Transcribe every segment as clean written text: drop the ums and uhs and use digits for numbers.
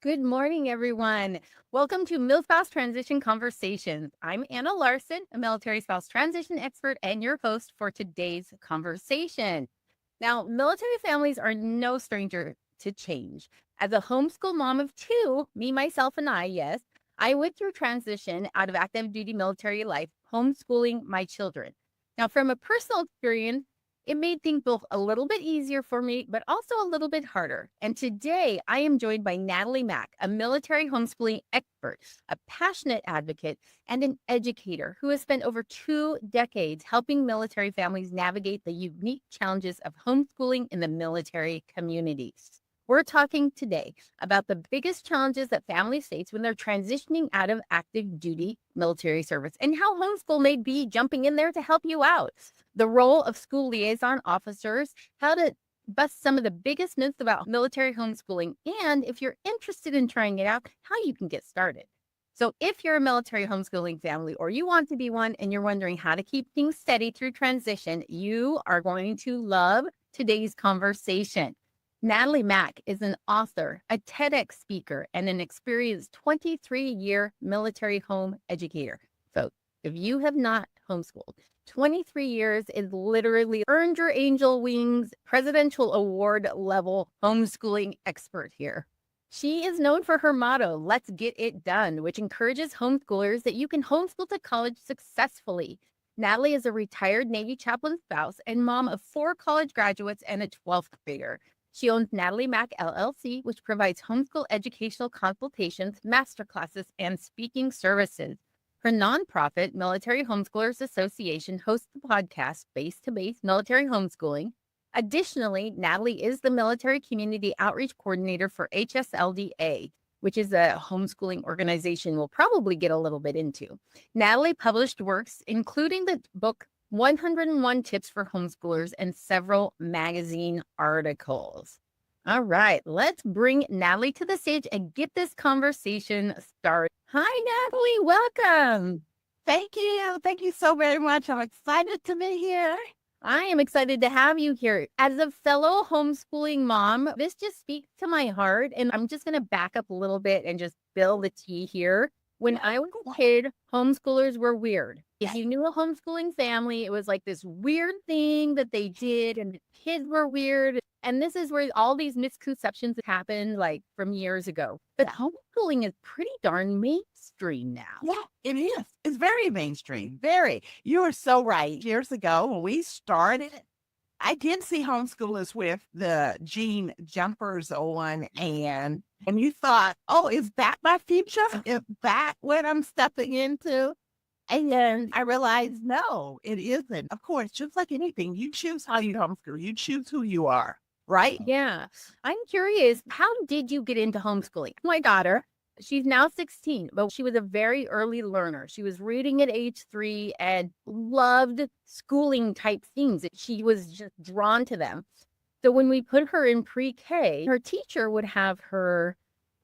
Good morning, everyone. Welcome to MilSpouse Transition Conversations. I'm Anna Larson, a military spouse transition expert and your host for today's conversation. Now, military families are no stranger to change. As a homeschool mom of two, me, myself, and yes, I went through transition out of active duty military life, homeschooling my children. Now, from a personal experience, it made things both a little bit easier for me, but also a little bit harder. And today I am joined by Natalie Mack, a military homeschooling expert, a passionate advocate, and an educator who has spent over 2 decades helping military families navigate the unique challenges of homeschooling in the military community. We're talking today about the biggest challenges that families face when they're transitioning out of active duty military service and how homeschool may be jumping in there to help you out. The role of school liaison officers, how to bust some of the biggest myths about military homeschooling, and if you're interested in trying it out, how you can get started. So if you're a military homeschooling family or you want to be one and you're wondering how to keep things steady through transition, you are going to love today's conversation. Natalie Mack is an author, a TEDx speaker, and an experienced 23-year military home educator. Folks, if you have not homeschooled, 23 years is literally earned your angel wings, presidential award level homeschooling expert here. She is known for her motto, "Let's get it done," which encourages homeschoolers that you can homeschool to college successfully. Natalie is a retired Navy chaplain spouse and mom of 4 college graduates and a 12th grader. She owns Natalie Mack LLC, which provides homeschool educational consultations, masterclasses, and speaking services. Her nonprofit, Military Homeschoolers Association, hosts the podcast Base to Base Military Homeschooling. Additionally, Natalie is the Military Community Outreach Coordinator for HSLDA, which is a homeschooling organization we'll probably get a little bit into. Natalie published works, including the book 101 Tips for Homeschoolers and several magazine articles. All right, let's bring Natalie to the stage and get this conversation started. Hi, Natalie. Welcome. Thank you. Thank you so very much. I'm excited to be here. I am excited to have you here. As a fellow homeschooling mom, this just speaks to my heart. And I'm just going to back up a little bit and just spill the tea here. When I was a kid, homeschoolers were weird. If you knew a homeschooling family, it was like this weird thing that they did, and the kids were weird. And this is where all these misconceptions happened, like from years ago. But homeschooling is pretty darn mainstream now. Yeah, it is. It's very mainstream. Very. You are so right. Years ago, when we started, I did see homeschoolers with the jean jumpers on, and you thought, oh, is that my future? Is that what I'm stepping into? And then I realized, no, it isn't. Of course, just like anything, you choose how you homeschool. You choose who you are, right? Yeah. I'm curious, how did you get into homeschooling? My daughter, she's now 16, but she was a very early learner. She was reading at age 3 and loved schooling type things. She was just drawn to them. So when we put her in pre-K, her teacher would have her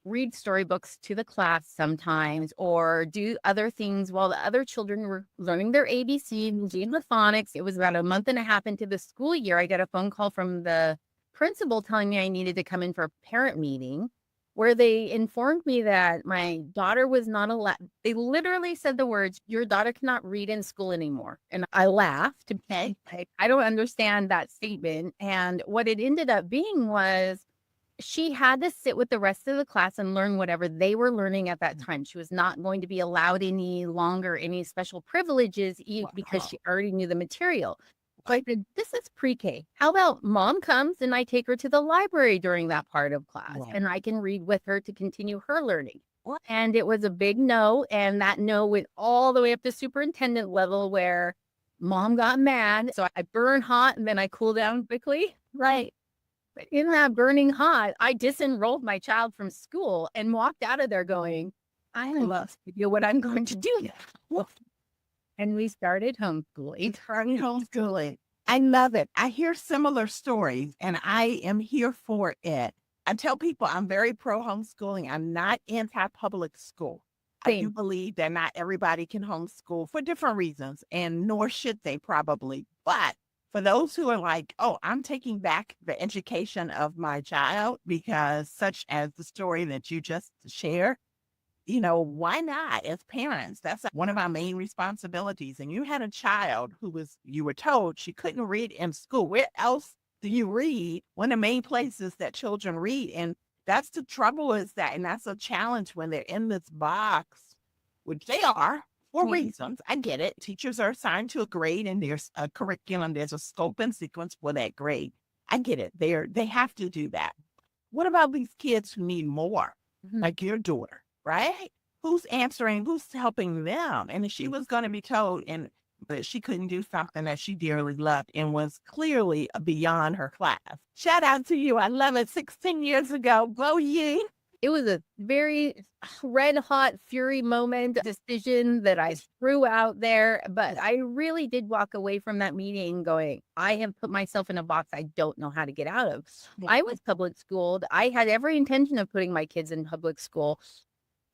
read storybooks to the class sometimes or do other things while the other children were learning their ABC and the phonics. It was about a month and a half into the school year. I got a phone call from the principal telling me I needed to come in for a parent meeting where they informed me that my daughter was not allowed. They literally said the words, "Your daughter cannot read in school anymore." And I laughed. I don't understand that statement. And what it ended up being was she had to sit with the rest of the class and learn whatever they were learning at that time. She was not going to be allowed any longer, any special privileges because she already knew the material. So I said, this is pre-K. How about mom comes and I take her to the library during that part of class and I can read with her to continue her learning. And it was a big no. And that no went all the way up to superintendent level where mom got mad. So I burn hot and then I cool down quickly. Right. But in that burning hot, I disenrolled my child from school and walked out of there going, I have no idea what I'm going to do now. And we started homeschooling. I love it. I hear similar stories and I am here for it. I tell people I'm very pro homeschooling. I'm not anti-public school. I do believe that not everybody can homeschool for different reasons, and nor should they probably. But For those who are like, oh, I'm taking back the education of my child because such as the story that you just shared, why not as parents? That's one of our main responsibilities. And you had a child you were told she couldn't read in school. Where else do you read? One of the main places that children read. And that's the trouble is that, and that's a challenge when they're in this box, which they are for reasons. I get it. Teachers are assigned to a grade and there's a curriculum, there's a scope and sequence for that grade. I get it. They have to do that. What about these kids who need more, like your daughter, right? Who's answering, who's helping them? And if she was going to be told that she couldn't do something that she dearly loved and was clearly beyond her class. Shout out to you. I love it. 16 years ago. Go ye. It was a very red hot fury moment decision that I threw out there, but I really did walk away from that meeting going, I have put myself in a box I don't know how to get out of. I was public schooled. I had every intention of putting my kids in public school.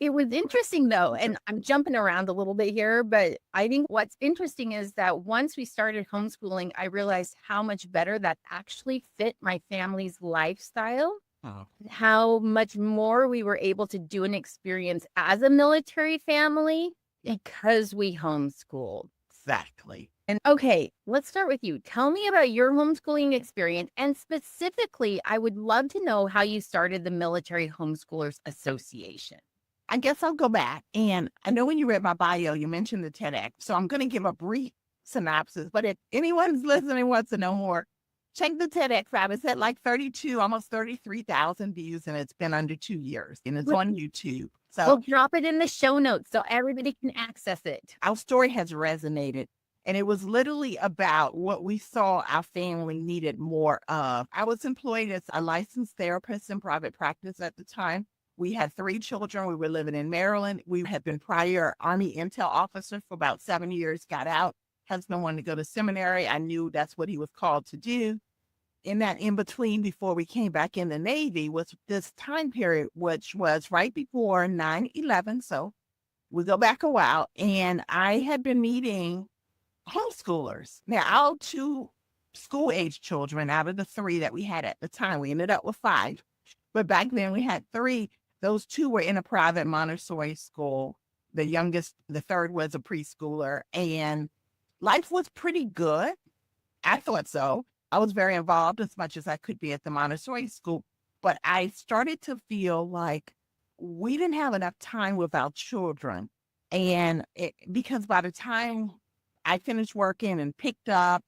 It was interesting though, and I'm jumping around a little bit here, but I think what's interesting is that once we started homeschooling, I realized how much better that actually fit my family's lifestyle. Oh. How much more we were able to do and experience as a military family because we homeschooled. Exactly. And okay, let's start with you. Tell me about your homeschooling experience. And specifically, I would love to know how you started the Military Homeschoolers Association. I guess I'll go back. And I know when you read my bio, you mentioned the TEDx. So I'm going to give a brief synopsis. But if anyone's listening wants to know more, check the TEDx out. It's at like 32, almost 33,000 views, and it's been under 2 years. And it's on YouTube. So we'll drop it in the show notes so everybody can access it. Our story has resonated. And it was literally about what we saw our family needed more of. I was employed as a licensed therapist in private practice at the time. We had 3 children. We were living in Maryland. We had been prior Army intel officer for about 7 years, got out. Husband wanted to go to seminary. I knew that's what he was called to do. In that in between, before we came back in the Navy, was this time period, which was right before 9/11. So we go back a while. And I had been meeting homeschoolers. Now, our 2 school-age children out of the 3 that we had at the time, we ended up with 5. But back then we had 3. Those 2 were in a private Montessori school. The youngest, the third, was a preschooler. And life was pretty good. I thought so. I was very involved as much as I could be at the Montessori school. But I started to feel like we didn't have enough time with our children. And because by the time I finished working and picked up,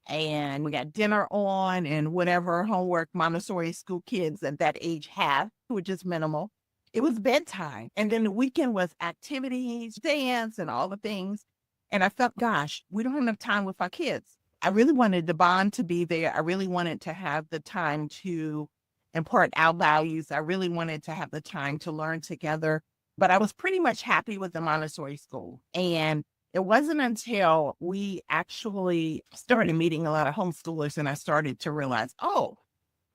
and we got dinner on and whatever homework Montessori school kids at that age have, which is minimal. It was bedtime. And then the weekend was activities, dance, and all the things. And I felt, gosh, we don't have enough time with our kids. I really wanted the bond to be there. I really wanted to have the time to impart our values. I really wanted to have the time to learn together. But I was pretty much happy with the Montessori school. And it wasn't until we actually started meeting a lot of homeschoolers and I started to realize, oh,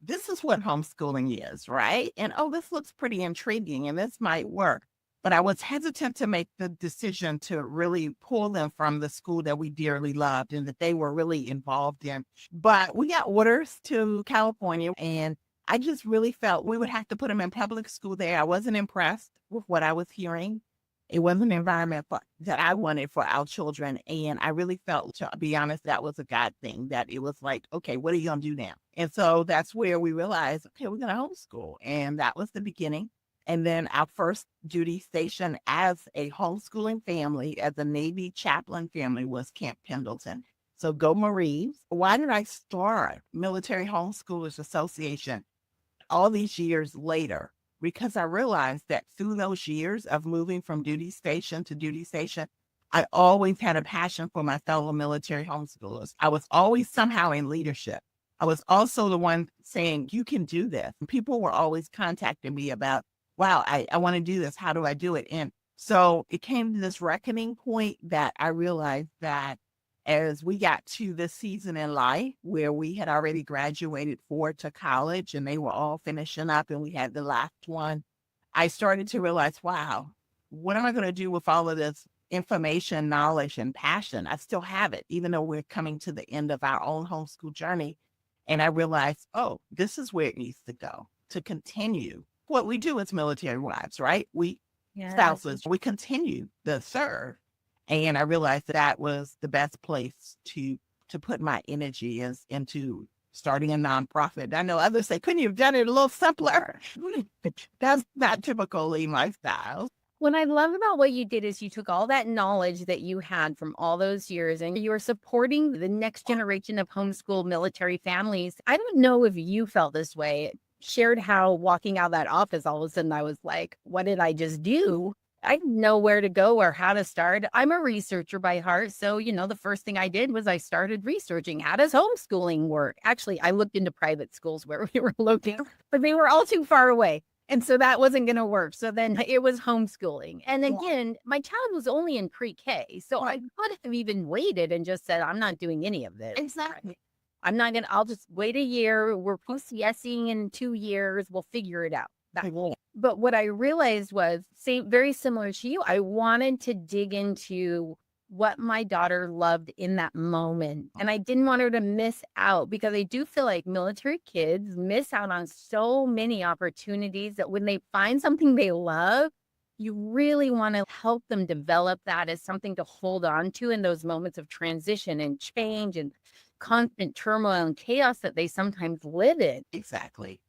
this is what homeschooling is, right? And oh, this looks pretty intriguing and this might work. But I was hesitant to make the decision to really pull them from the school that we dearly loved and that they were really involved in. But we got orders to California and I just really felt we would have to put them in public school there. I wasn't impressed with what I was hearing. It wasn't an environment that I wanted for our children. And I really felt, to be honest, that was a God thing, that it was like, okay, what are you going to do now? And so that's where we realized, okay, we're going to homeschool. And that was the beginning. And then our first duty station as a homeschooling family, as a Navy chaplain family, was Camp Pendleton. So go Marines. Why did I start Military Homeschoolers Association all these years later? Because I realized that through those years of moving from duty station to duty station, I always had a passion for my fellow military homeschoolers. I was always somehow in leadership. I was also the one saying, you can do this. And people were always contacting me about, wow, I want to do this. How do I do it? And so it came to this reckoning point that I realized that as we got to this season in life where we had already graduated 4 to college and they were all finishing up and we had the last one, I started to realize, wow, what am I going to do with all of this information, knowledge, and passion. I still have it, even though we're coming to the end of our own homeschool journey. And I realized, oh, this is where it needs to go to continue what we do as military wives, right? We Yeah. spouses, we continue to serve. And I realized that was the best place to put my energy is into starting a nonprofit. I know others say, couldn't you have done it a little simpler? That's not typically my style. What I love about what you did is you took all that knowledge that you had from all those years and you were supporting the next generation of homeschool military families. I don't know if you felt this way. Shared how walking out of that office, all of a sudden I was like, what did I just do? I didn't know where to go or how to start. I'm a researcher by heart. So, the first thing I did was I started researching how does homeschooling work? Actually, I looked into private schools where we were looking, but they were all too far away. And so that wasn't going to work. So then it was homeschooling. And again, my child was only in pre-K. So I could have even waited and just said, I'm not doing any of this. Exactly. I'll just wait a year. We're post-yesing in 2 years. We'll figure it out. But what I realized was very similar to you. I wanted to dig into what my daughter loved in that moment. And I didn't want her to miss out because I do feel like military kids miss out on so many opportunities that when they find something they love, you really want to help them develop that as something to hold on to in those moments of transition and change and constant turmoil and chaos that they sometimes live in. Exactly.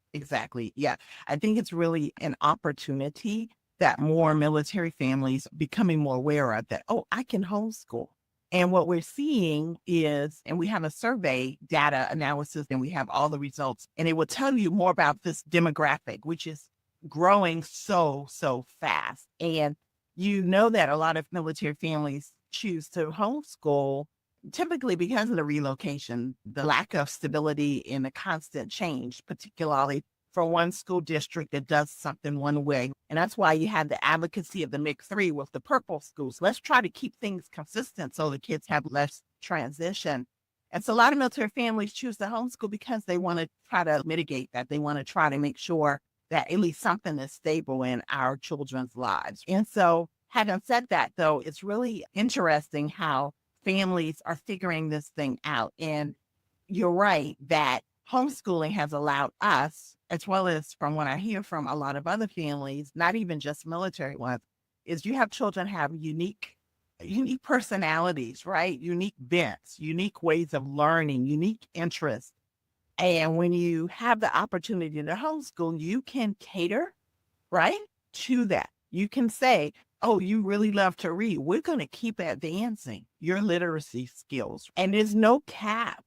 Yeah. I think it's really an opportunity that more military families becoming more aware of that, oh, I can homeschool. And what we're seeing is, and we have a survey data analysis and we have all the results, and it will tell you more about this demographic, which is growing so fast. And that a lot of military families choose to homeschool typically because of the relocation, the lack of stability and the constant change, particularly from one school district that does something one way. And that's why you have the advocacy of the MIG-3 with the purple schools. Let's try to keep things consistent so the kids have less transition. And so a lot of military families choose to homeschool because they want to try to mitigate that. They want to try to make sure that at least something is stable in our children's lives. And so having said that, though, it's really interesting how families are figuring this thing out. And you're right that homeschooling has allowed us, as well as from what I hear from a lot of other families, not even just military ones, is you have children have unique personalities, right? Unique bents, unique ways of learning, unique interests. And when you have the opportunity to homeschool, you can cater, right, to that. You can say, oh, you really love to read. We're going to keep advancing your literacy skills. And there's no cap.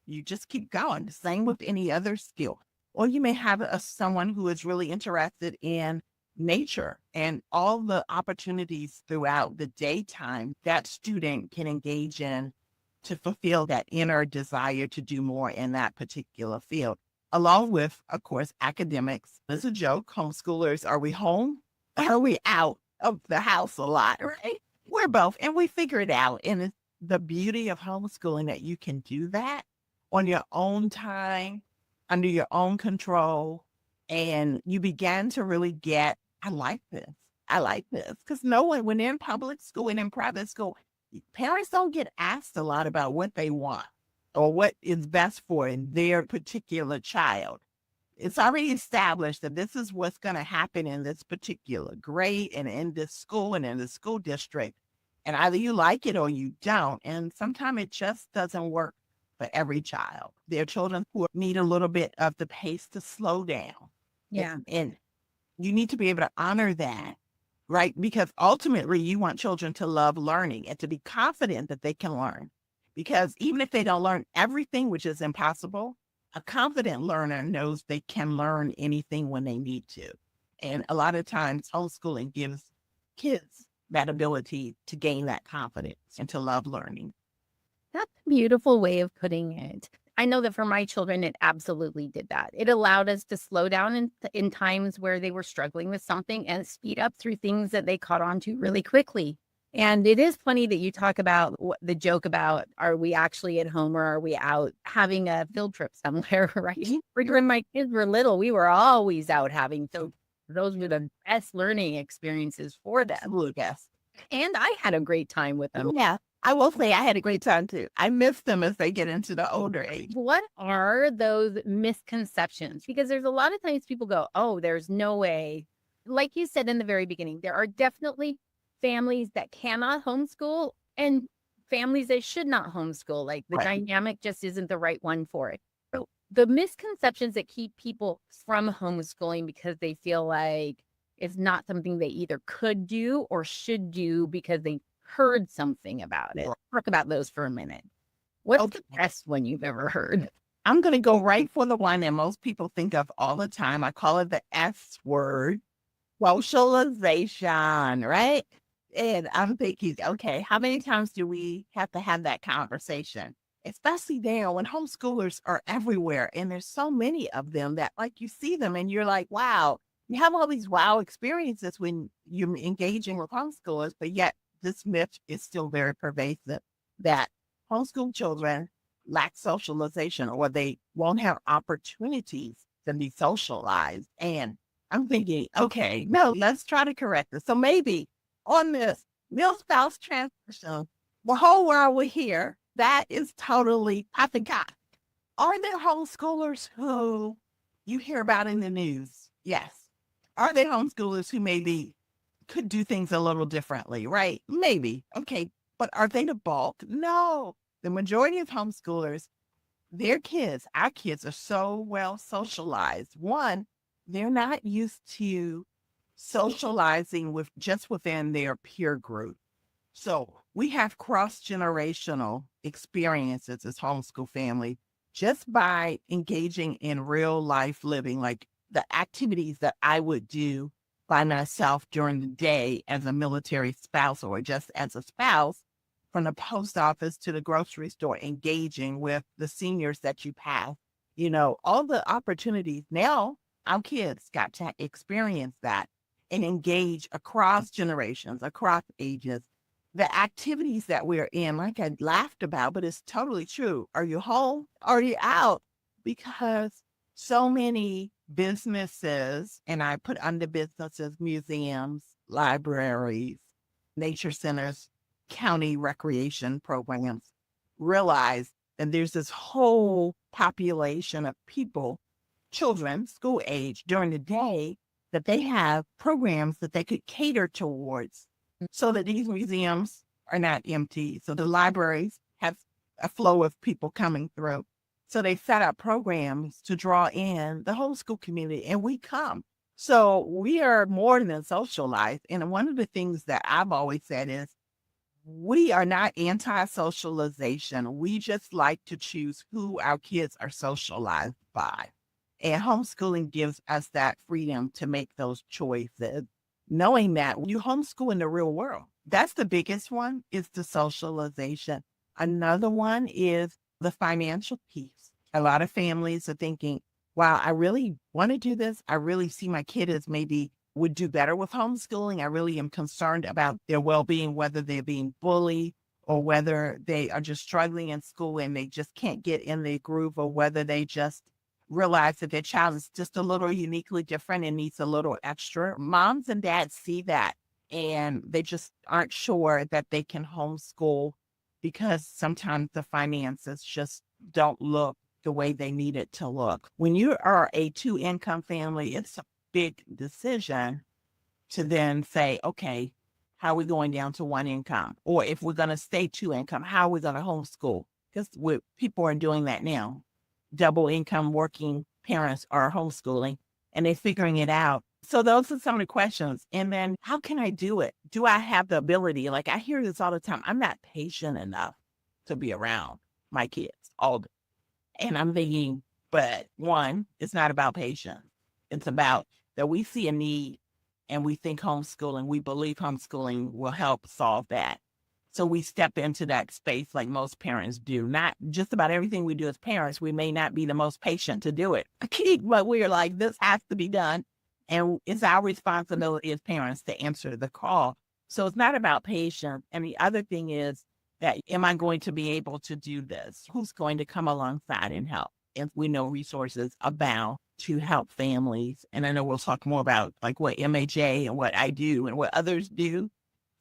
You just keep going. The same with any other skill. Or you may have someone who is really interested in nature and all the opportunities throughout the daytime that student can engage in to fulfill that inner desire to do more in that particular field. Along with, of course, academics. There's a joke. Homeschoolers, are we home? Are we out of the house a lot, right? We're both, and we figure it out. And it's the beauty of homeschooling that you can do that on your own time, under your own control. And you began to really get, I like this. Because no one, when they're in public school and in private school, parents don't get asked a lot about what they want or what is best for their particular child. It's already established that this is what's going to happen in this particular grade and in this school and in the school district. And either you like it or you don't. And sometimes it just doesn't work for every child. There are children who need a little bit of the pace to slow down. Yeah. And you need to be able to honor that, right? Because ultimately you want children to love learning and to be confident that they can learn. Because even if they don't learn everything, which is impossible, a confident learner knows they can learn anything when they need to. And a lot of times homeschooling gives kids that ability to gain that confidence and to love learning. That's a beautiful way of putting it. I know that for my children, it absolutely did that. It allowed us to slow down in times where they were struggling with something and speed up through things that they caught on to really quickly. And it is funny that you talk about the joke about, are we actually at home or are we out having a field trip somewhere, right? When my kids were little, we were always out having field. Those were the best learning experiences for them. Yes. And I had a great time with them. Yeah, I will say I had a great time too. I miss them as they get into the older age. What are those misconceptions? Because there's a lot of times people go, oh, there's no way. Like you said in the very beginning, there are definitely families that cannot homeschool and families that should not homeschool. Like the Right. dynamic just isn't the right one for it. So the misconceptions that keep people from homeschooling because they feel like it's not something they either could do or should do because they heard something about it. Right. Talk about those for a minute. What's Okay. the best one you've ever heard? I'm going to go right for the one that most people think of all the time. I call it the S word, socialization, right? And I'm thinking, okay, how many times do we have to have that conversation? Especially now when homeschoolers are everywhere and there's so many of them that like you see them and you're like, wow, you have all these wow experiences when you're engaging with homeschoolers, but yet this myth is still very pervasive that homeschool children lack socialization or they won't have opportunities to be socialized. And I'm thinking, okay, no, let's try to correct this. So maybe on this mill spouse transition, the whole world will hear that is totally poppycock. Are there homeschoolers who you hear about in the news? Yes. Are there homeschoolers who maybe could do things a little differently, right? Maybe. Okay. But are they the bulk? No. The majority of homeschoolers, their kids, our kids are so well socialized. One, they're not used to socializing with just within their peer group. So we have cross-generational experiences as homeschool family just by engaging in real life living, like the activities that I would do by myself during the day as a military spouse or just as a spouse from the post office to the grocery store, engaging with the seniors that you pass, all the opportunities. Now our kids got to experience that and engage across generations, across ages. The activities that we're in, like I laughed about, but it's totally true. Are you home? Are you out? Because so many businesses, and I put under businesses, museums, libraries, nature centers, county recreation programs, realize that there's this whole population of people, children, school age during the day, that they have programs that they could cater towards so that these museums are not empty. So the libraries have a flow of people coming through. So they set up programs to draw in the whole school community, and we come. So we are more than socialized. And one of the things that I've always said is we are not anti-socialization. We just like to choose who our kids are socialized by. And homeschooling gives us that freedom to make those choices, knowing that you homeschool in the real world. That's the biggest one, is the socialization. Another one is the financial piece. A lot of families are thinking, wow, I really want to do this. I really see my kid as maybe would do better with homeschooling. I really am concerned about their well-being, whether they're being bullied or whether they are just struggling in school and they just can't get in their groove, or whether they just realize that their child is just a little uniquely different and needs a little extra. Moms and dads see that and they just aren't sure that they can homeschool because sometimes the finances just don't look the way they need it to look. When you are a two-income family, it's a big decision to then say, okay, how are we going down to one income? Or if we're going to stay two income, how are we going to homeschool? Because people are doing that now. Double income working parents are homeschooling and they're figuring it out. So those are some of the questions. And then how can I do it? Do I have the ability? Like I hear this all the time. I'm not patient enough to be around my kids all day. And I'm thinking, but one, it's not about patience. It's about that we see a need and we think homeschooling, we believe homeschooling will help solve that. So we step into that space like most parents do. Not just about everything we do as parents. We may not be the most patient to do it, but we're like, this has to be done. And it's our responsibility as parents to answer the call. So it's not about patience. And the other thing is that, am I going to be able to do this? Who's going to come alongside and help? And we know resources abound to help families. And I know we'll talk more about like what MHA and what I do and what others do.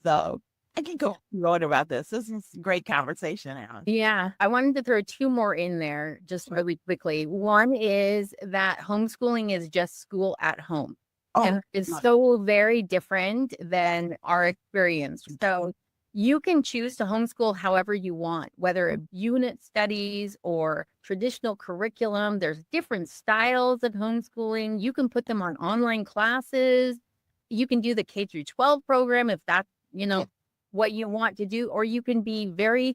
So I can go on about this. This is a great conversation, Alan. Yeah. I wanted to throw two more in there just really quickly. One is that homeschooling is just school at home. Oh, And it's so very different than our experience. So you can choose to homeschool however you want, whether it unit studies or traditional curriculum. There's different styles of homeschooling. You can put them on online classes. You can do the K through 12 program if that's, what you want to do, or you can be very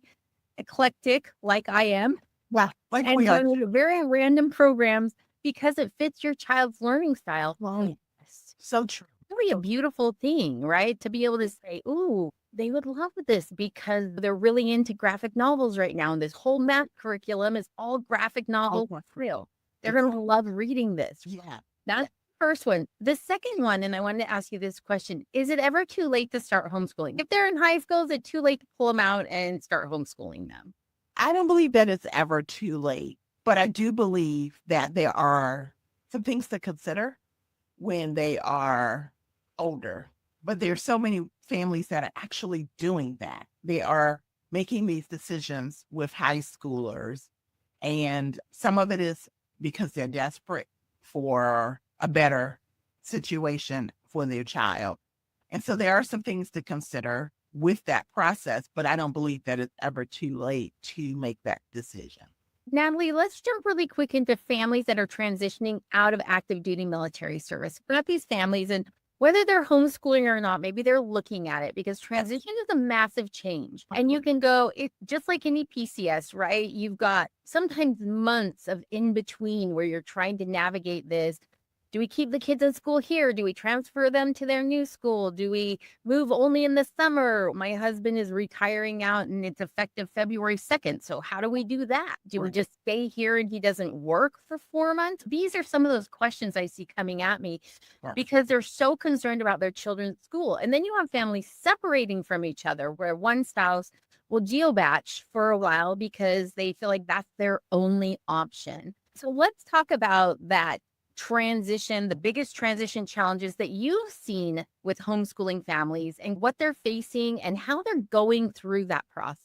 eclectic like I am. wow. Like And we are. go to very random programs because it fits your child's learning style. Well, so true. Really a beautiful thing, right? To be able to say, ooh, they would love this because they're really into graphic novels right now. And this whole math curriculum is all graphic novel real. They're going to love reading this. Yeah. That's the first one. The second one, and I wanted to ask you this question, is it ever too late to start homeschooling? If they're in high school, is it too late to pull them out and start homeschooling them? I don't believe that it's ever too late, but I do believe that there are some things to consider when they are older. But there's so many families that are actually doing that. They are making these decisions with high schoolers, and some of it is because they're desperate for a better situation for their child. And so there are some things to consider with that process, but I don't believe that it's ever too late to make that decision. Natalie, let's jump really quick into families that are transitioning out of active duty military service. We've got these families, and whether they're homeschooling or not, maybe they're looking at it because transition is a massive change. And you can go, it's just like any PCS, right? You've got sometimes months of in between where you're trying to navigate this. Do we keep the kids in school here? Do we transfer them to their new school? Do we move only in the summer? My husband is retiring out and it's effective February 2nd. So how do we do that? Do we just stay here and he doesn't work for 4 months? These are some of those questions I see coming at me because they're so concerned about their children's school. And then you have families separating from each other where one spouse will geobatch for a while because they feel like that's their only option. So let's talk about that transition, the biggest transition challenges that you've seen with homeschooling families and what they're facing and how they're going through that process.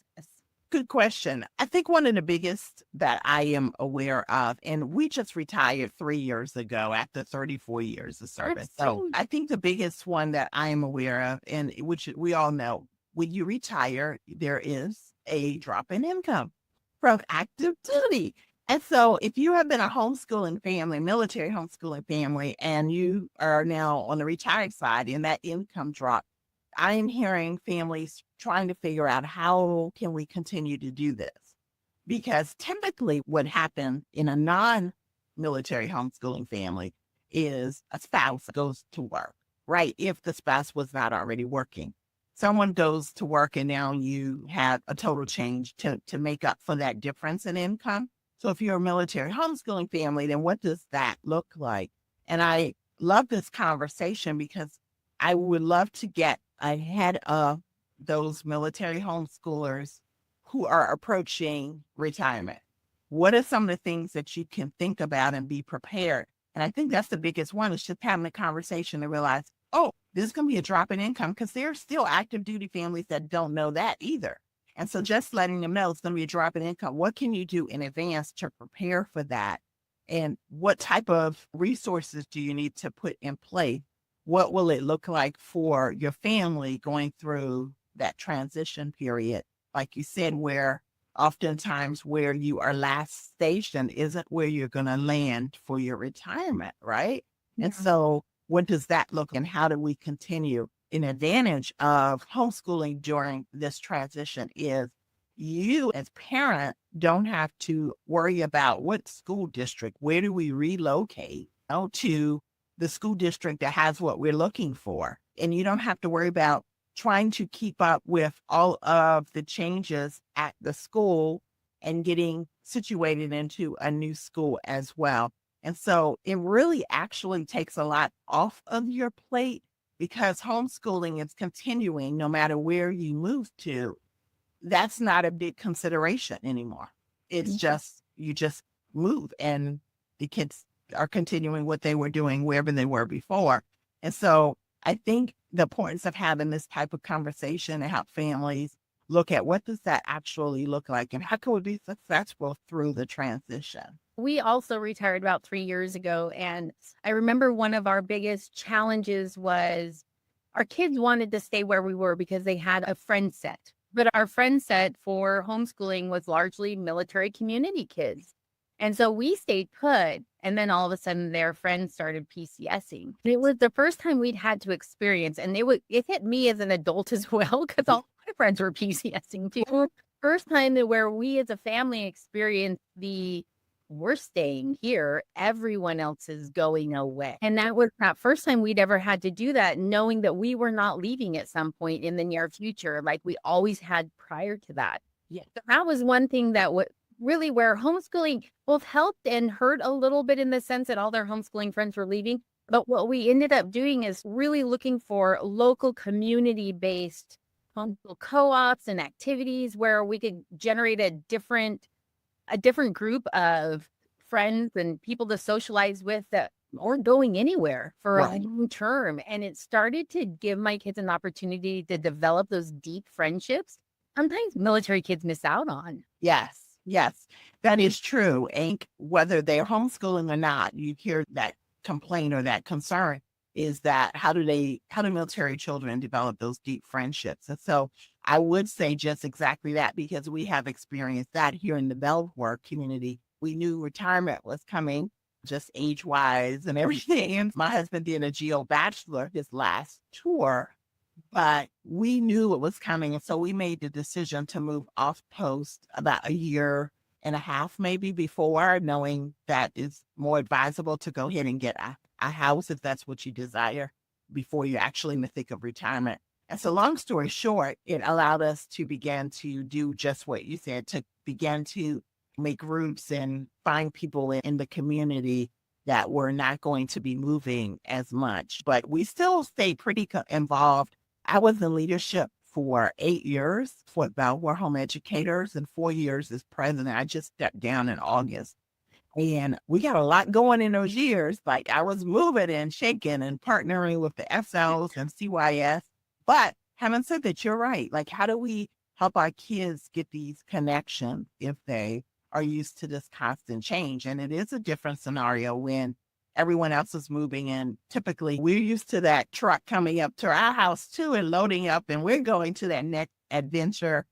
Good question. I think one of the biggest that I am aware of, and we just retired 3 years ago after 34 years of service. So I think the biggest one that I am aware of, and which we all know, when you retire, there is a drop in income from active duty. And so if you have been a homeschooling family, military homeschooling family, and you are now on the retired side and that income drop, I am hearing families trying to figure out how can we continue to do this? Because typically what happens in a non-military homeschooling family is a spouse goes to work, right? If the spouse was not already working. Someone goes to work and now you have a total change to make up for that difference in income. So if you're a military homeschooling family, then what does that look like? And I love this conversation because I would love to get ahead of those military homeschoolers who are approaching retirement. What are some of the things that you can think about and be prepared? And I think that's the biggest one, is just having a conversation to realize, oh, this is going to be a drop in income, because there are still active duty families that don't know that either. And so just letting them know it's going to be a drop in income. What can you do in advance to prepare for that? And what type of resources do you need to put in place? What will it look like for your family going through that transition period? Like you said, where oftentimes where you are last stationed isn't where you're going to land for your retirement, right? Yeah. And so what does that look like, and how do we continue? An advantage of homeschooling during this transition is you as parent don't have to worry about what school district, where do we relocate to the school district that has what we're looking for. And you don't have to worry about trying to keep up with all of the changes at the school and getting situated into a new school as well. And so it really actually takes a lot off of your plate, because homeschooling is continuing no matter where you move to. That's not a big consideration anymore. It's just, you just move and the kids are continuing what they were doing wherever they were before. And so I think the importance of having this type of conversation and help families look at what does that actually look like and how can we be successful through the transition. We also retired about 3 years ago. And I remember one of our biggest challenges was our kids wanted to stay where we were because they had a friend set. But our friend set for homeschooling was largely military community kids. And so we stayed put. And then all of a sudden their friends started PCSing. It was the first time we'd had to experience, and it hit me as an adult as well, because all my friends were PCSing too. First time that where we as a family experienced we're staying here, everyone else is going away. And that was that first time we'd ever had to do that, knowing that we were not leaving at some point in the near future, like we always had prior to that. Yeah. So that was one thing that really where homeschooling both helped and hurt a little bit, in the sense that all their homeschooling friends were leaving. But what we ended up doing is really looking for local community-based homeschool co-ops and activities where we could generate a different group of friends and people to socialize with that aren't going anywhere for a long term. And it started to give my kids an opportunity to develop those deep friendships sometimes military kids miss out on. Yes. Yes, that is true. And whether they're homeschooling or not, you hear that complaint or that concern is that how do military children develop those deep friendships? And so I would say just exactly that, because we have experienced that here in the Belvoir community. We knew retirement was coming, just age-wise and everything. And my husband did a GO bachelor his last tour, but we knew it was coming. And so we made the decision to move off post about a year and a half, maybe before, knowing that it's more advisable to go ahead and get a house if that's what you desire before you actually even think of retirement. And so long story short, it allowed us to begin to do just what you said, to begin to make groups and find people in the community that were not going to be moving as much. But we still stay pretty involved. I was in leadership for 8 years for Belvoir Home Educators and 4 years as president. I just stepped down in August. And we got a lot going in those years. Like I was moving and shaking and partnering with the SLOs and CYS. But having said that, you're right. Like, how do we help our kids get these connections if they are used to this constant change? And it is a different scenario when everyone else is moving. And typically we're used to that truck coming up to our house too and loading up, and we're going to that next adventure.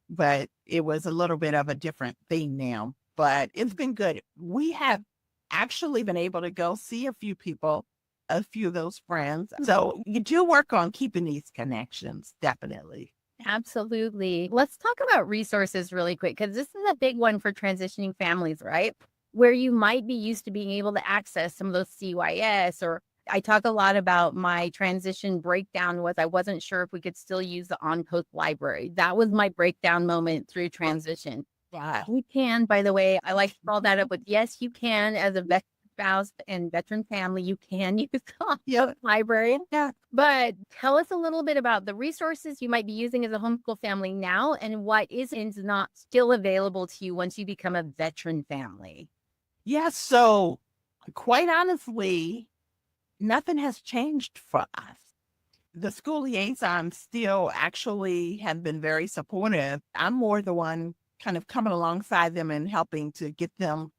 But it was a little bit of a different thing now. But it's been good. We have actually been able to go see a few people, a few of those friends. So you do work on keeping these connections, definitely. Absolutely. Let's talk about resources really quick, because this is a big one for transitioning families, right? Where you might be used to being able to access some of those CYS, or I talk a lot about my transition breakdown was I wasn't sure if we could still use the on-post library. That was my breakdown moment through transition. Wow. We can, by the way, I like to follow that up with, yes, you can, as a veteran spouse and veteran family, you can use the library. Yeah. But tell us a little bit about the resources you might be using as a homeschool family now, and what is and is not still available to you once you become a veteran family. Yeah. So quite honestly, nothing has changed for us. The school liaisons still actually have been very supportive. I'm more the one kind of coming alongside them and helping to get them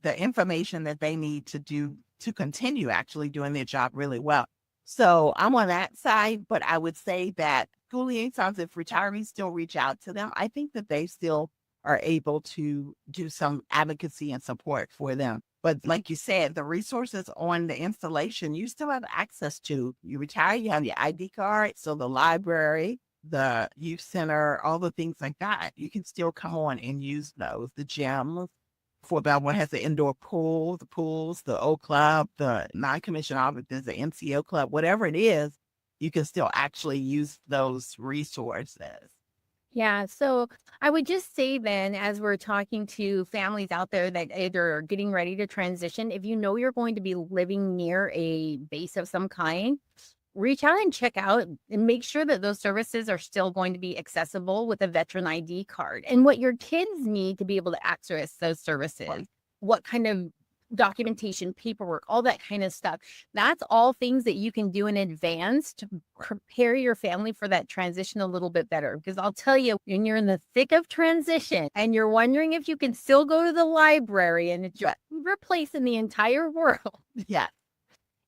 the information that they need to continue actually doing their job really well. So I'm on that side, but I would say that school liaisons, if retirees still reach out to them, I think that they still are able to do some advocacy and support for them. But like you said, the resources on the installation, you still have access to. You retire, you have your ID card, so the library, the youth center, all the things like that, you can still come on and use those. The gyms, for Belvoir has the indoor pool, the pools, the O Club, the non-commissioned officers, the NCO Club, whatever it is, you can still actually use those resources. Yeah. So I would just say then, as we're talking to families out there that either are getting ready to transition, if you know you're going to be living near a base of some kind, reach out and check out and make sure that those services are still going to be accessible with a veteran ID card, and what your kids need to be able to access those services. What kind of documentation, paperwork, all that kind of stuff. That's all things that you can do in advance to prepare your family for that transition a little bit better. Because I'll tell you, when you're in the thick of transition and you're wondering if you can still go to the library and it's just replacing the entire world, Yeah,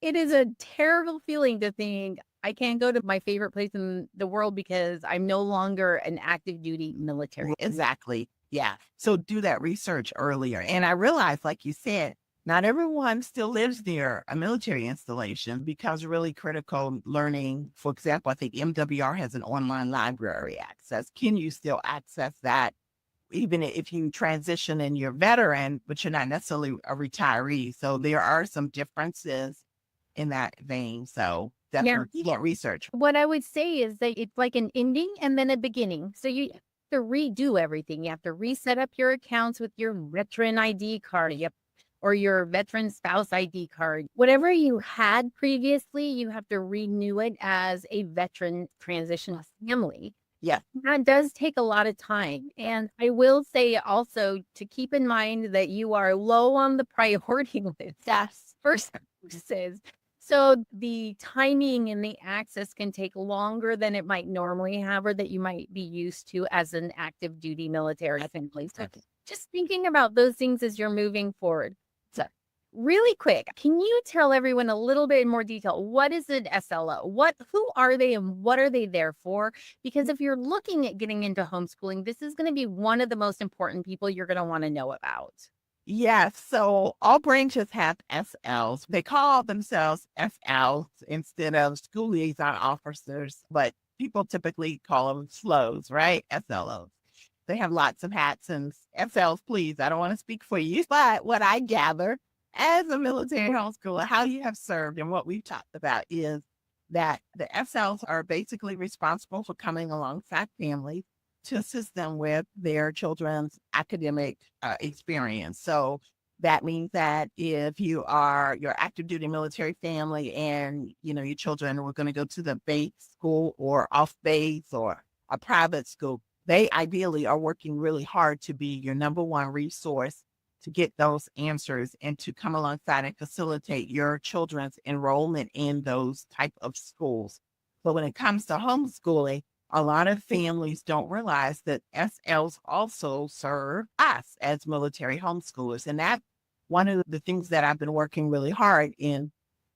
it is a terrible feeling to think I can't go to my favorite place in the world because I'm no longer an active duty military. exactly. Yeah. So do that research earlier. And I realize, like you said, not everyone still lives near a military installation because really critical learning, for example, I think MWR has an online library access. Can you still access that even if you transition and you're veteran, but you're not necessarily a retiree? So there are some differences in that vein. So Yeah. definitely get research. What I would say is that it's like an ending and then a beginning. So you have to redo everything. You have to reset up your accounts with your veteran ID card. Or your veteran spouse ID card. Whatever you had previously, you have to renew it as a veteran transition family. Yeah. That does take a lot of time. And I will say also to keep in mind that you are low on the priority list. That's for services. So the timing and the access can take longer than it might normally have or that you might be used to as an active duty military family. So just thinking about those things as you're moving forward. So really quick, can you tell everyone a little bit more detail? What is an SLO? Who are they and what are they there for? Because if you're looking at getting into homeschooling, this is going to be one of the most important people you're going to want to know about. Yes. So all branches have SLs. They call themselves SLs instead of school liaison officers, but people typically call them SLOs, right? SLOs. They have lots of hats and SLs, please. I don't want to speak for you, but what I gather as a military homeschooler, how you have served and what we've talked about is that the SLs are basically responsible for coming alongside families to assist them with their children's academic experience. So that means that if you are your active duty military family and, your children were going to go to the base school or off base or a private school, they ideally are working really hard to be your number one resource to get those answers and to come alongside and facilitate your children's enrollment in those type of schools. But when it comes to homeschooling, a lot of families don't realize that SLs also serve us as military homeschoolers. And that's one of the things that I've been working really hard in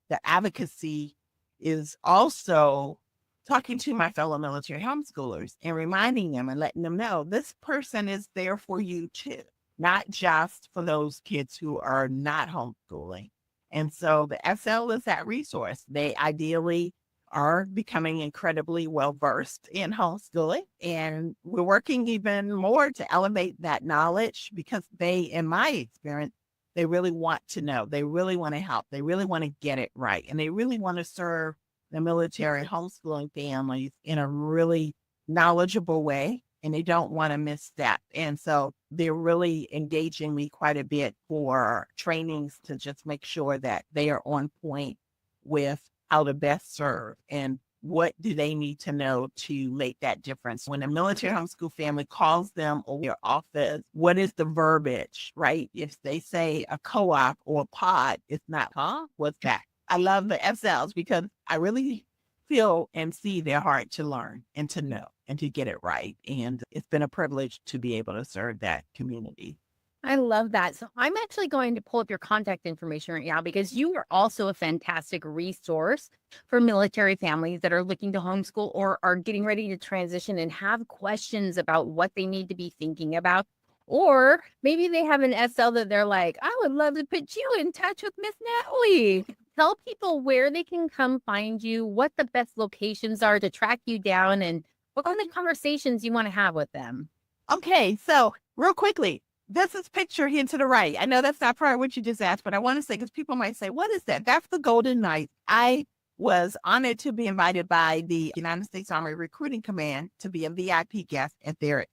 the advocacy is also talking to my fellow military homeschoolers and reminding them and letting them know this person is there for you too, not just for those kids who are not homeschooling. And so the SL is that resource. They ideally are becoming incredibly well-versed in homeschooling. And we're working even more to elevate that knowledge because they, in my experience, they really want to know. They really want to help. They really want to get it right. And they really want to serve the military homeschooling families in a really knowledgeable way. And they don't want to misstep. And so they're really engaging me quite a bit for trainings to just make sure that they are on point with how to best serve and what do they need to know to make that difference. When a military homeschool family calls them or their office, what is the verbiage, right? If they say a co-op or a pod, it's not, what's that? I love the SLs because I really feel and see their heart to learn and to know and to get it right. And it's been a privilege to be able to serve that community. I love that. So I'm actually going to pull up your contact information right now because you are also a fantastic resource for military families that are looking to homeschool or are getting ready to transition and have questions about what they need to be thinking about. Or maybe they have an SL that they're like, I would love to put you in touch with Miss Natalie. Tell people where they can come find you, what the best locations are to track you down, and what kind of conversations you want to have with them. Okay, so real quickly, this is picture here to the right. I know that's not probably what you just asked, but I want to say, because people might say, what is that? That's the Golden Knights. I was honored to be invited by the United States Army Recruiting Command to be a VIP guest at their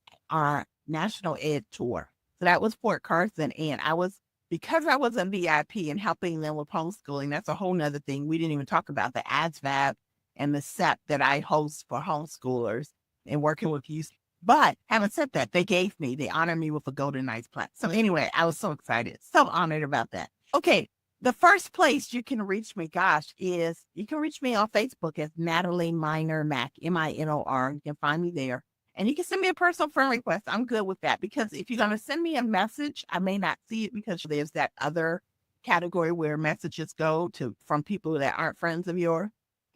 National Ed Tour. So that was Fort Carson. And because I was a VIP and helping them with homeschooling, that's a whole nother thing. We didn't even talk about the ASVAB and the SEP that I host for homeschoolers and working with youth. But having said that, they honored me with a Golden Knights plaque. So anyway, I was so excited, so honored about that. Okay. The first place you can reach me, gosh, is you can reach me on Facebook as Natalie Mack, Minor. You can find me there. And you can send me a personal friend request. I'm good with that because if you're going to send me a message, I may not see it because there's that other category where messages go to from people that aren't friends of yours.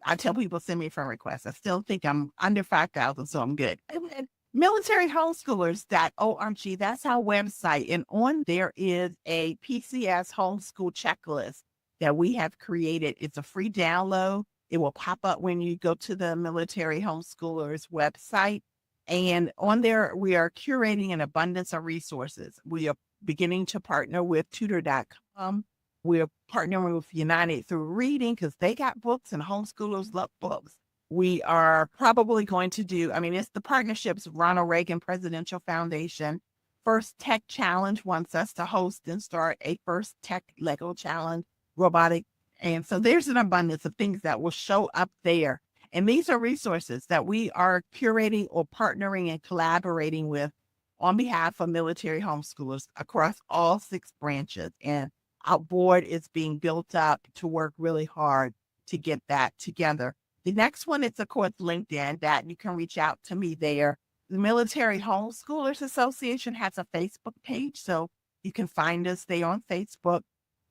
I tell people send me a friend request. I still think I'm under 5,000, so I'm good. And militaryhomeschoolers.org, that's our website. And on there is a PCS homeschool checklist that we have created. It's a free download. It will pop up when you go to the Military Homeschoolers website. And on there, we are curating an abundance of resources. We are beginning to partner with tutor.com. We're partnering with United Through Reading because they got books and homeschoolers love books. We are probably going to do, it's the partnerships. Ronald Reagan Presidential Foundation. First Tech Challenge wants us to host and start a First Tech Lego Challenge, robotic. And so there's an abundance of things that will show up there. And these are resources that we are curating or partnering and collaborating with on behalf of military homeschoolers across all 6 branches. And our board is being built up to work really hard to get that together. The next one is, of course, LinkedIn, that you can reach out to me there. The Military Homeschoolers Association has a Facebook page, so you can find us there on Facebook.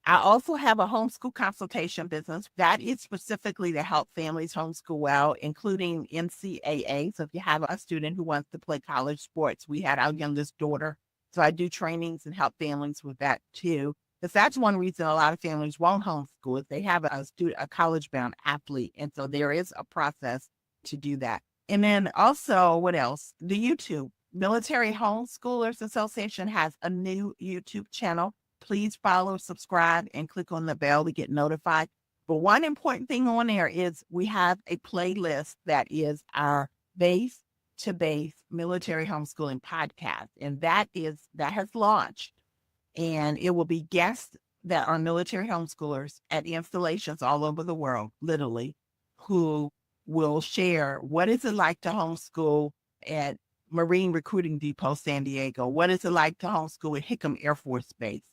I also have a homeschool consultation business that is specifically to help families homeschool well, including NCAA. So if you have a student who wants to play college sports, we had our youngest daughter. So I do trainings and help families with that too. Because that's one reason a lot of families won't homeschool is they have a college-bound athlete. And so there is a process to do that. And then also, what else? The YouTube. Military Homeschoolers Association has a new YouTube channel. Please follow, subscribe, and click on the bell to get notified. But one important thing on there is we have a playlist that is our base to base military homeschooling podcast. And that has launched. And it will be guests that are military homeschoolers at installations all over the world, literally, who will share what is it like to homeschool at Marine Recruiting Depot, San Diego? What is it like to homeschool at Hickam Air Force Base?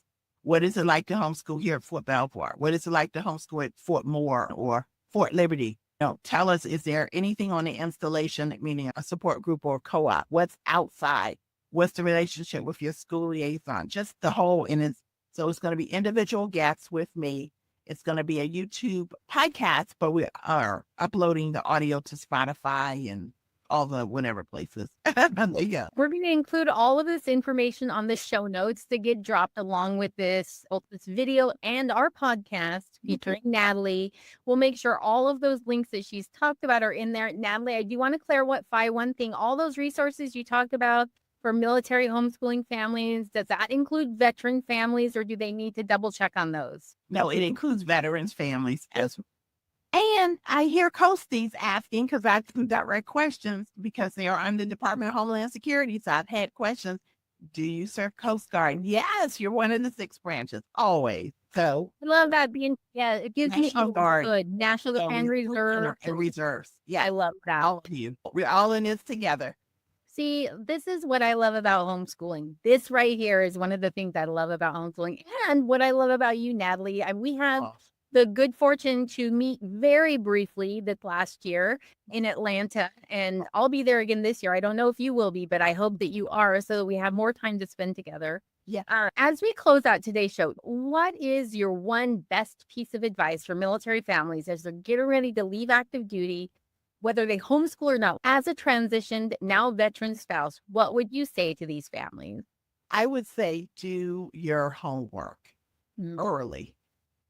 What is it like to homeschool here at Fort Belvoir? What is it like to homeschool at Fort Moore or Fort Liberty? Tell us, is there anything on the installation, meaning a support group or co-op? What's outside? What's the relationship with your school liaison? Just the whole, so it's going to be individual guests with me. It's going to be a YouTube podcast, but we are uploading the audio to Spotify and all the whatever places. Yeah. We're going to include all of this information on the show notes to get dropped along with both this video and our podcast featuring Natalie. We'll make sure all of those links that she's talked about are in there. Natalie, I do want to clarify one thing. All those resources you talked about for military homeschooling families, does that include veteran families, or do they need to double check on those? No, it includes veterans families as well. And I hear Coasties asking, because I have some direct questions, because they are under the Department of Homeland Security. So I've had questions. Do you serve Coast Guard? Yes, you're one of the 6 branches, always. So I love that it gives National me Guard, good National and Reserve. And reserves. Yeah, I love that. all of you. We're all in this together. See, this is what I love about homeschooling. This right here is one of the things I love about homeschooling, and what I love about you, Natalie. We have the good fortune to meet very briefly this last year in Atlanta, and I'll be there again this year. I don't know if you will be, but I hope that you are, so that we have more time to spend together. Yeah. As we close out today's show, what is your one best piece of advice for military families as they're getting ready to leave active duty, whether they homeschool or not? As a transitioned, now veteran spouse, what would you say to these families? I would say do your homework early.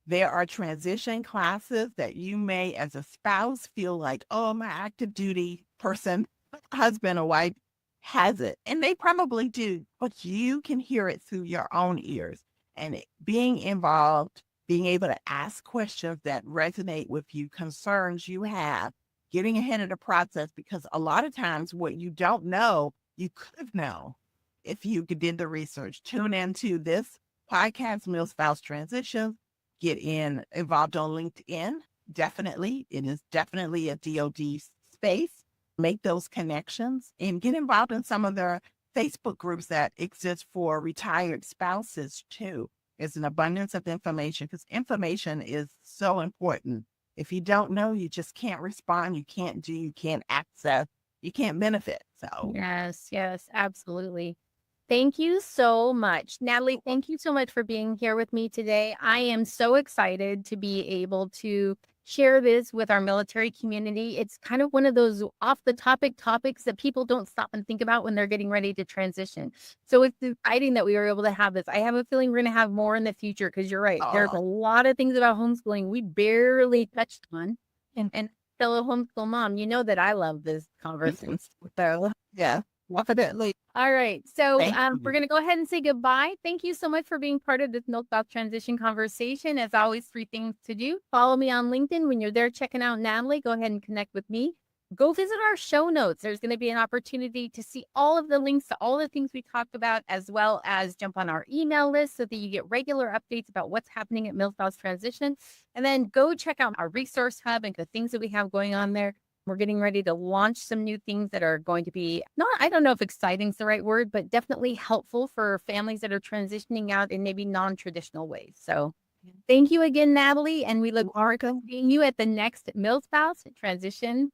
There are transition classes that you may, as a spouse, feel like, oh, my active duty person, husband or wife has it. And they probably do, but you can hear it through your own ears. And being involved, being able to ask questions that resonate with you, concerns you have, getting ahead of the process, because a lot of times what you don't know, you could have known if you did the research. Tune into this podcast, Mil Spouse Transitions. Get involved on LinkedIn. Definitely. It is definitely a DoD space. Make those connections and get involved in some of the Facebook groups that exist for retired spouses too. It's an abundance of information because information is so important. If you don't know, you just can't respond. You can't do, you can't access, you can't benefit. So, Yes, yes, absolutely. Thank you so much. Natalie, thank you so much for being here with me today. I am so excited to be able to share this with our military community. It's kind of one of those off the topic topics that people don't stop and think about when they're getting ready to transition. So it's exciting that we were able to have this. I have a feeling we're going to have more in the future because you're right. There's a lot of things about homeschooling we barely touched on. And fellow homeschool mom, you know that I love this conversation. So yeah, definitely. all right. So Thank we're you. going to go ahead and say goodbye. Thank you so much for being part of this Milk Bath transition conversation. As always, 3 things to do. Follow me on LinkedIn. When you're there checking out Natalie, go ahead and connect with me. Go visit our show notes. There's going to be an opportunity to see all of the links to all the things we talked about, as well as jump on our email list so that you get regular updates about what's happening at Milk Bath Transition. And then go check out our resource hub and the things that we have going on there. We're getting ready to launch some new things that are going to be I don't know if exciting is the right word, but definitely helpful for families that are transitioning out in maybe non-traditional ways. So thank you again, Natalie. And we look forward to seeing you at the next Mills Transition